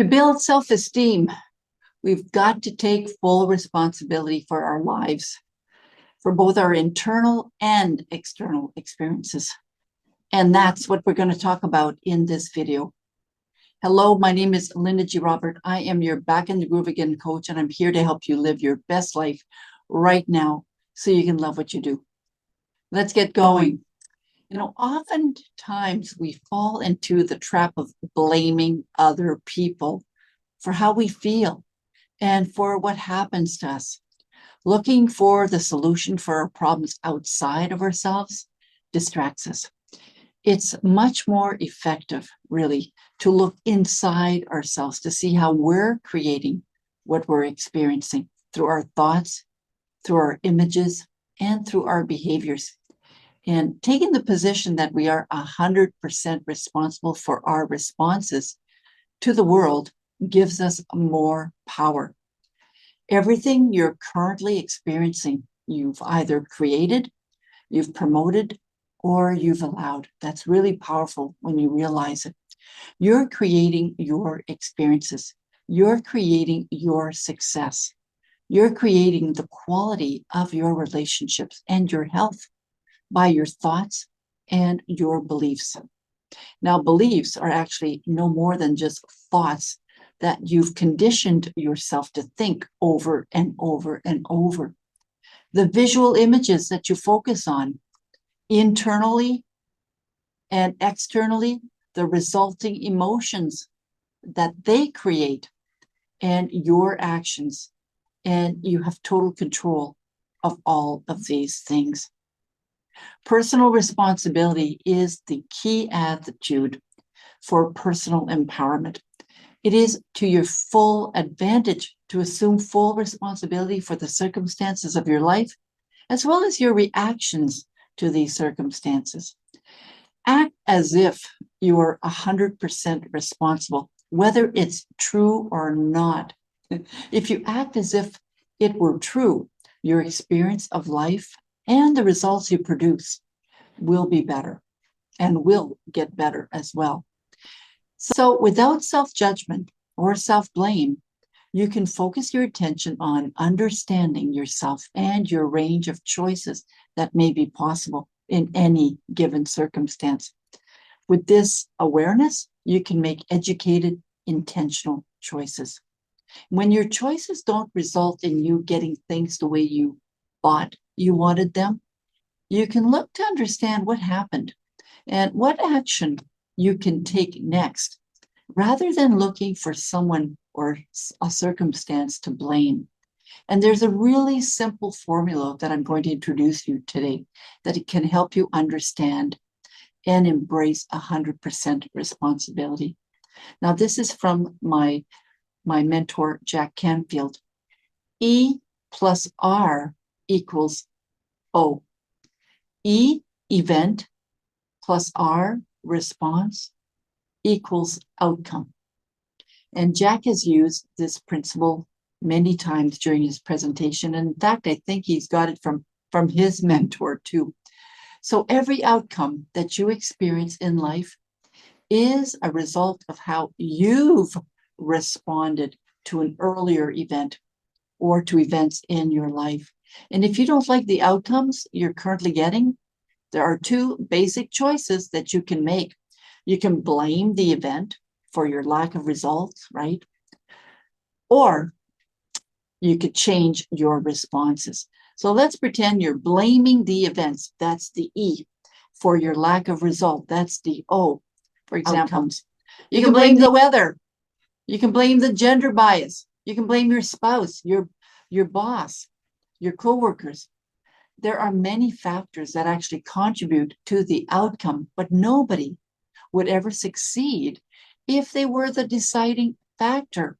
To build self-esteem, we've got to take full responsibility for our lives, for both our internal and external experiences. And that's what we're going to talk about in this video. Hello, my name is Linda G. Robert. I am your Back in the Groove Again coach, and I'm here to help you live your best life right now so you can love what you do. Let's get going. Oftentimes we fall into the trap of blaming other people for how we feel and for what happens to us. Looking for the solution for our problems outside of ourselves distracts us. It's much more effective, really, to look inside ourselves to see how we're creating what we're experiencing through our thoughts, through our images, and through our behaviors. And taking the position that we are 100% responsible for our responses to the world gives us more power. Everything you're currently experiencing, you've either created, you've promoted, or you've allowed. That's really powerful when you realize it. You're creating your experiences. You're creating your success. You're creating the quality of your relationships and your health by your thoughts and your beliefs. Now, beliefs are actually no more than just thoughts that you've conditioned yourself to think over and over and over. The visual images that you focus on internally and externally, the resulting emotions that they create and your actions, and you have total control of all of these things. Personal responsibility is the key attitude for personal empowerment. It is to your full advantage to assume full responsibility for the circumstances of your life, as well as your reactions to these circumstances. Act as if you are 100% responsible, whether it's true or not. If you act as if it were true, your experience of life and the results you produce will be better and will get better as well. So without self-judgment or self-blame, you can focus your attention on understanding yourself and your range of choices that may be possible in any given circumstance. With this awareness, you can make educated, intentional choices. When your choices don't result in you getting things the way you thought you wanted them, you can look to understand what happened and what action you can take next, rather than looking for someone or a circumstance to blame. And there's a really simple formula that I'm going to introduce you today that it can help you understand and embrace 100% responsibility. Now, this is from my mentor, Jack Canfield. E plus R equals O. E, event, plus R, response, equals outcome. And Jack has used this principle many times during his presentation. And in fact, I think he's got it from his mentor too. So every outcome that you experience in life is a result of how you've responded to an earlier event or to events in your life. And if you don't like the outcomes you're currently getting, there are two basic choices that you can make. You can blame the event for your lack of results, right? Or you could change your responses. So let's pretend you're blaming the events. That's the E. For your lack of result, that's the O. For example, outcomes. You can blame the weather. You can blame the gender bias. You can blame your spouse, your boss, your coworkers. There are many factors that actually contribute to the outcome, but nobody would ever succeed if they were the deciding factor.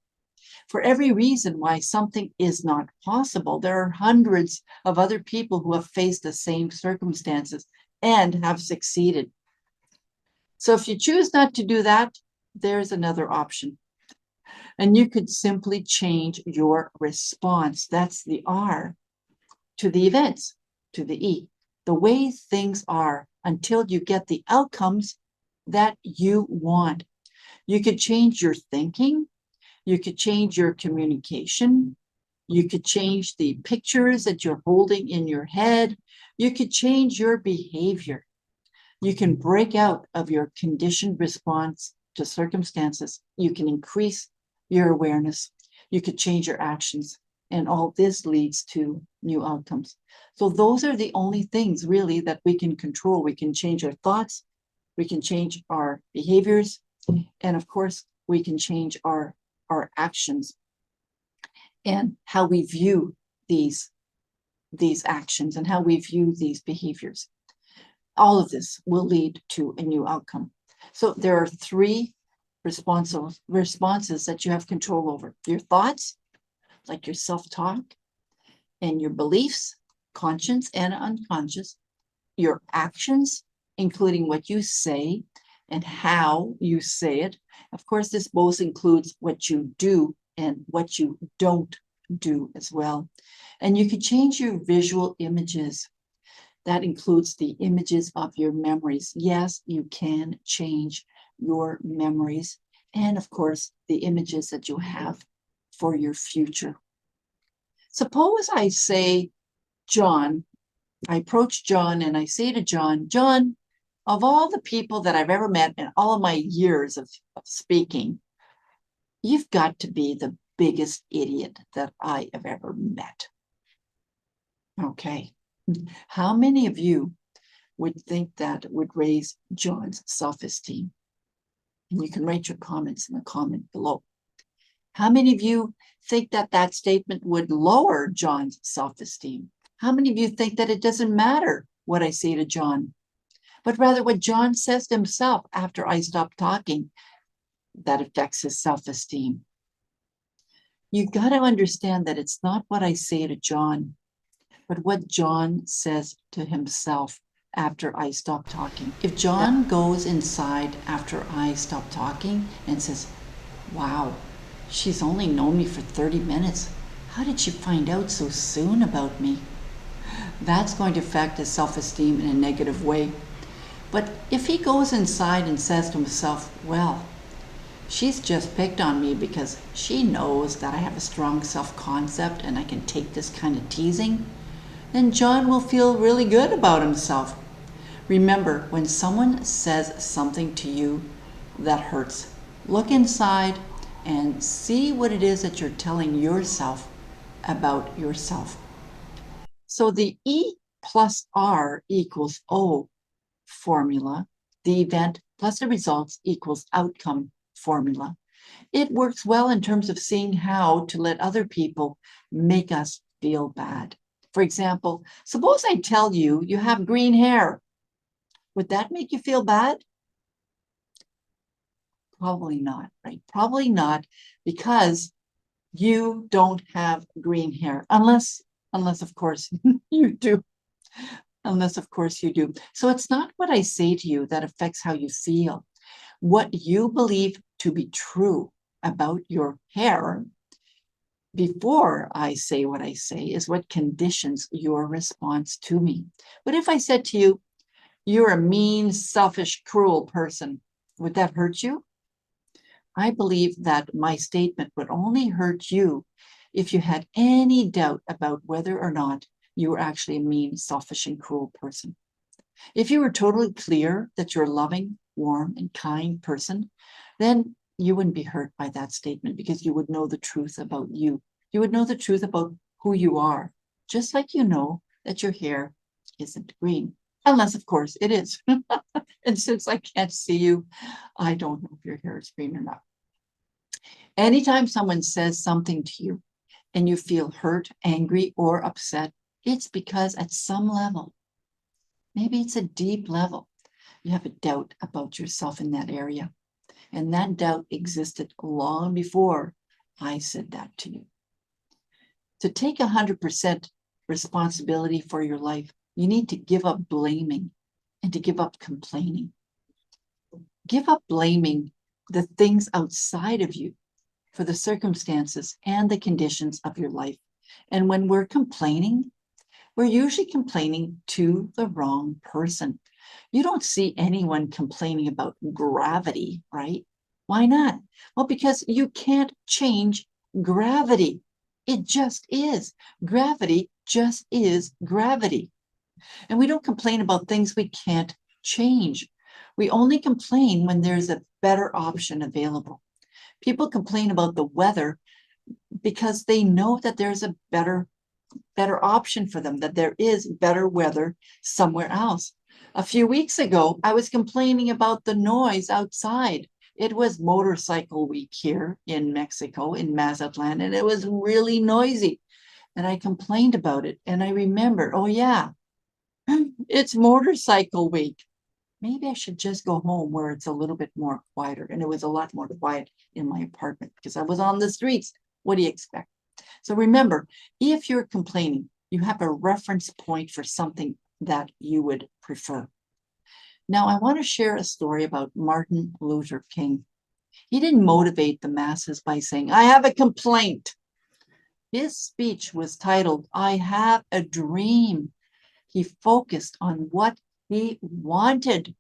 For every reason why something is not possible, there are hundreds of other people who have faced the same circumstances and have succeeded. So if you choose not to do that, there's another option. And you could simply change your response. That's the R, to the events, to the E, the way things are until you get the outcomes that you want. You could change your thinking You could change your communication. You could change the pictures that you're holding in your head. You could change your behavior. You can break out of your conditioned response to circumstances. You can increase your awareness. You could change your actions. And all this leads to new outcomes. So those are the only things really that we can control. We can change our thoughts. We can change our behaviors. And of course, we can change our actions and how we view these actions and how we view these behaviors. All of this will lead to a new outcome. So there are three responses that you have control over: your thoughts, like your self-talk, and your beliefs, conscious and unconscious, your actions, including what you say and how you say it. Of course, this both includes what you do and what you don't do as well. And you can change your visual images. That includes the images of your memories. Yes, you can change your memories. And of course, the images that you have for your future. Suppose I say, John, I approach John and I say to John, John, of all the people that I've ever met in all of my years of speaking, you've got to be the biggest idiot that I have ever met. Okay. How many of you would think that would raise John's self-esteem? And you can write your comments in the comment below. How many of you think that that statement would lower John's self-esteem? How many of you think that it doesn't matter what I say to John, but rather what John says to himself after I stop talking, that affects his self-esteem? You got to understand that it's not what I say to John, but what John says to himself after I stop talking. If John goes inside after I stop talking and says, wow, she's only known me for 30 minutes. How did she find out so soon about me? That's going to affect his self-esteem in a negative way. But if he goes inside and says to himself, well, she's just picked on me because she knows that I have a strong self-concept and I can take this kind of teasing, then John will feel really good about himself. Remember, when someone says something to you that hurts, look inside and see what it is that you're telling yourself about yourself. So the E plus R equals O formula, the event plus the results equals outcome formula. It works well in terms of seeing how to let other people make us feel bad. For example, suppose I tell you you have green hair. Would that make you feel bad? Probably not, right? Probably not, because you don't have green hair, unless of course you do. Unless of course you do. So it's not what I say to you that affects how you feel. What you believe to be true about your hair before I say what I say is what conditions your response to me. But if I said to you, you're a mean, selfish, cruel person, would that hurt you? I believe that my statement would only hurt you if you had any doubt about whether or not you were actually a mean, selfish, and cruel person. If you were totally clear that you're a loving, warm, and kind person, then you wouldn't be hurt by that statement because you would know the truth about you. You would know the truth about who you are, just like you know that your hair isn't green, unless of course it is. And since I can't see you, I don't know if your hair is green or not. Anytime someone says something to you and you feel hurt, angry, or upset, it's because at some level, maybe it's a deep level, you have a doubt about yourself in that area. And that doubt existed long before I said that to you. To take 100% responsibility for your life, you need to give up blaming and to give up complaining. Give up blaming the things outside of you for the circumstances and the conditions of your life. And when we're complaining, we're usually complaining to the wrong person. You don't see anyone complaining about gravity, right? Why not? Well, because you can't change gravity. It just is. Gravity just is gravity. And we don't complain about things we can't change. We only complain when there's a better option available. People complain about the weather because they know that there's a better option for them, that there is better weather somewhere else. A few weeks ago, I was complaining about the noise outside. It was motorcycle week here in Mexico, in Mazatlan, and it was really noisy. And I complained about it. And I remembered, oh yeah, it's motorcycle week. Maybe I should just go home where it's a little bit more quieter. And it was a lot more quiet in my apartment because I was on the streets. What do you expect? So remember, if you're complaining, you have a reference point for something that you would prefer. Now, I want to share a story about Martin Luther King. He didn't motivate the masses by saying, I have a complaint. His speech was titled, I Have a Dream. He focused on what he wanted,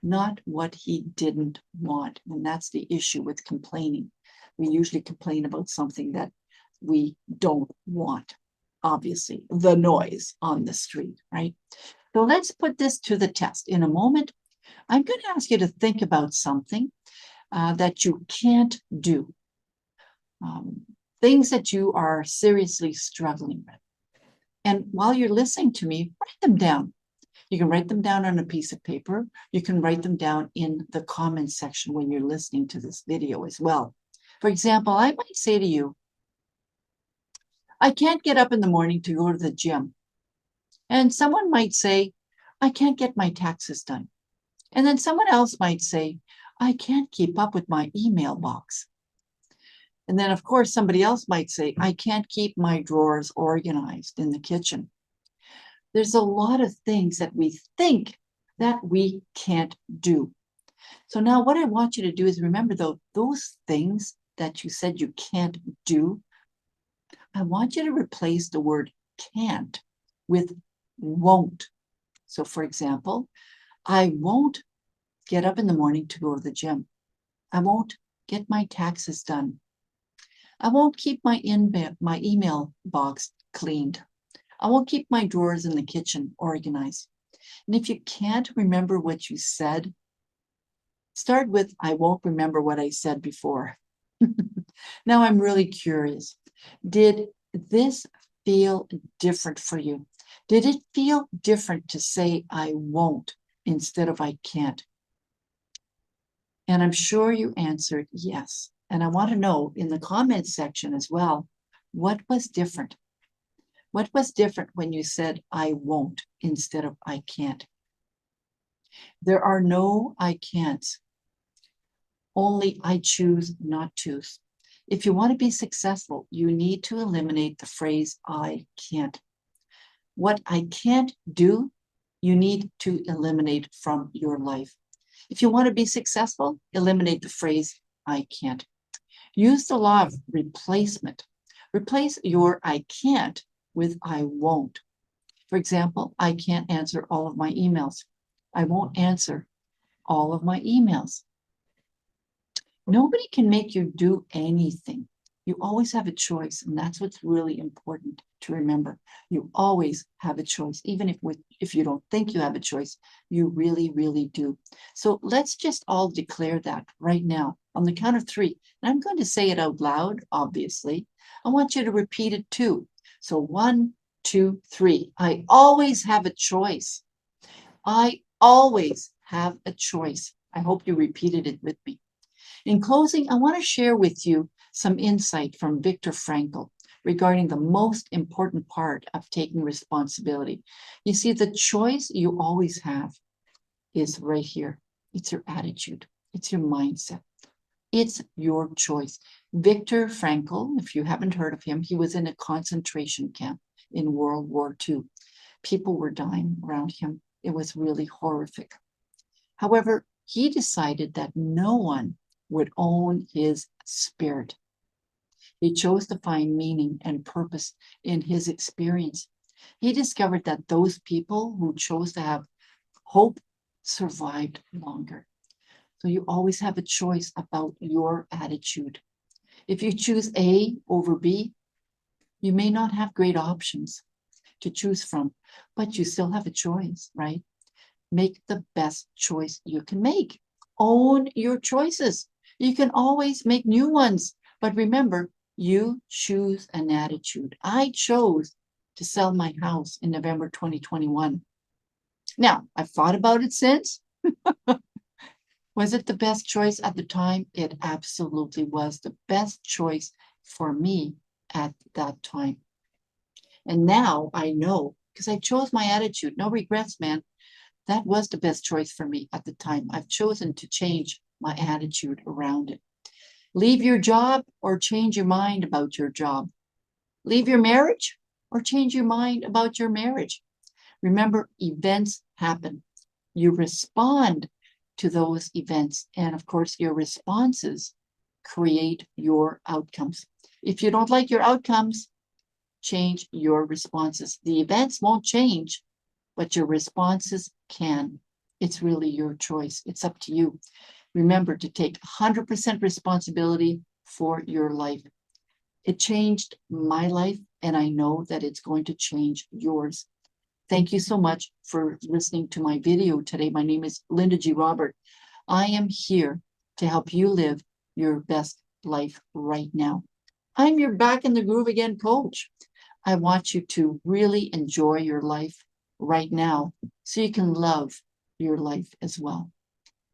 not what he didn't want. And that's the issue with complaining. We usually complain about something that we don't want. Obviously, the noise on the street, right? So let's put this to the test. In a moment, I'm going to ask you to think about something that you can't do. Things that you are seriously struggling with. And while you're listening to me, write them down. You can write them down on a piece of paper. You can write them down in the comments section when you're listening to this video as well. For example, I might say to you, I can't get up in the morning to go to the gym. And someone might say, I can't get my taxes done. And then someone else might say, I can't keep up with my email box. And then, of course, somebody else might say, I can't keep my drawers organized in the kitchen. There's a lot of things that we think that we can't do. So now what I want you to do is remember, though, those things that you said you can't do, I want you to replace the word can't with won't. So for example, I won't get up in the morning to go to the gym. I won't get my taxes done. I won't keep my email box cleaned. I won't keep my drawers in the kitchen organized. And if you can't remember what you said, start with, I won't remember what I said before. Now I'm really curious. Did this feel different for you? Did it feel different to say I won't instead of I can't? And I'm sure you answered yes. And I want to know in the comments section as well, what was different? What was different when you said I won't instead of I can't? There are no I can'ts. Only I choose not to. If you want to be successful, you need to eliminate the phrase I can't. What I can't do, you need to eliminate from your life. If you want to be successful, eliminate the phrase I can't. Use the law of replacement. Replace your I can't with I won't. For example, I can't answer all of my emails. I won't answer all of my emails. Nobody can make you do anything. You always have a choice, and that's what's really important to remember. You always have a choice, even if you don't think you have a choice, you really, really do. So let's just all declare that right now on the count of 3. And I'm going to say it out loud, obviously. I want you to repeat it too. So 1, 2, 3. I always have a choice. I always have a choice. I hope you repeated it with me. In closing, I want to share with you some insight from Viktor Frankl regarding the most important part of taking responsibility. You see, the choice you always have is right here. It's your attitude. It's your mindset. It's your choice. Viktor Frankl, if you haven't heard of him, he was in a concentration camp in World War II. People were dying around him. It was really horrific. However, he decided that no one would own his spirit. He chose to find meaning and purpose in his experience. He discovered that those people who chose to have hope survived longer. So you always have a choice about your attitude. If you choose A over B, you may not have great options to choose from, but you still have a choice, right? Make the best choice you can make. Own your choices. You can always make new ones, but remember, you choose an attitude. I chose to sell my house in November 2021. Now, I've thought about it since. Was it the best choice at the time? It absolutely was the best choice for me at that time. And now I know because I chose my attitude. No regrets, man. That was the best choice for me at the time. I've chosen to change my attitude around it. Leave your job or change your mind about your job. Leave your marriage or change your mind about your marriage. Remember, events happen. You respond to those events. And of course, your responses create your outcomes. If you don't like your outcomes, change your responses. The events won't change, but your responses can. It's really your choice. It's up to you. Remember to take 100% responsibility for your life. It changed my life, and I know that it's going to change yours. Thank you so much for listening to my video today. My name is Linda G. Robert. I am here to help you live your best life right now. I'm your Back in the Groove Again coach. I want you to really enjoy your life right now so you can love your life as well.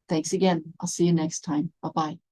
Thanks again. I'll see you next time. Bye-bye.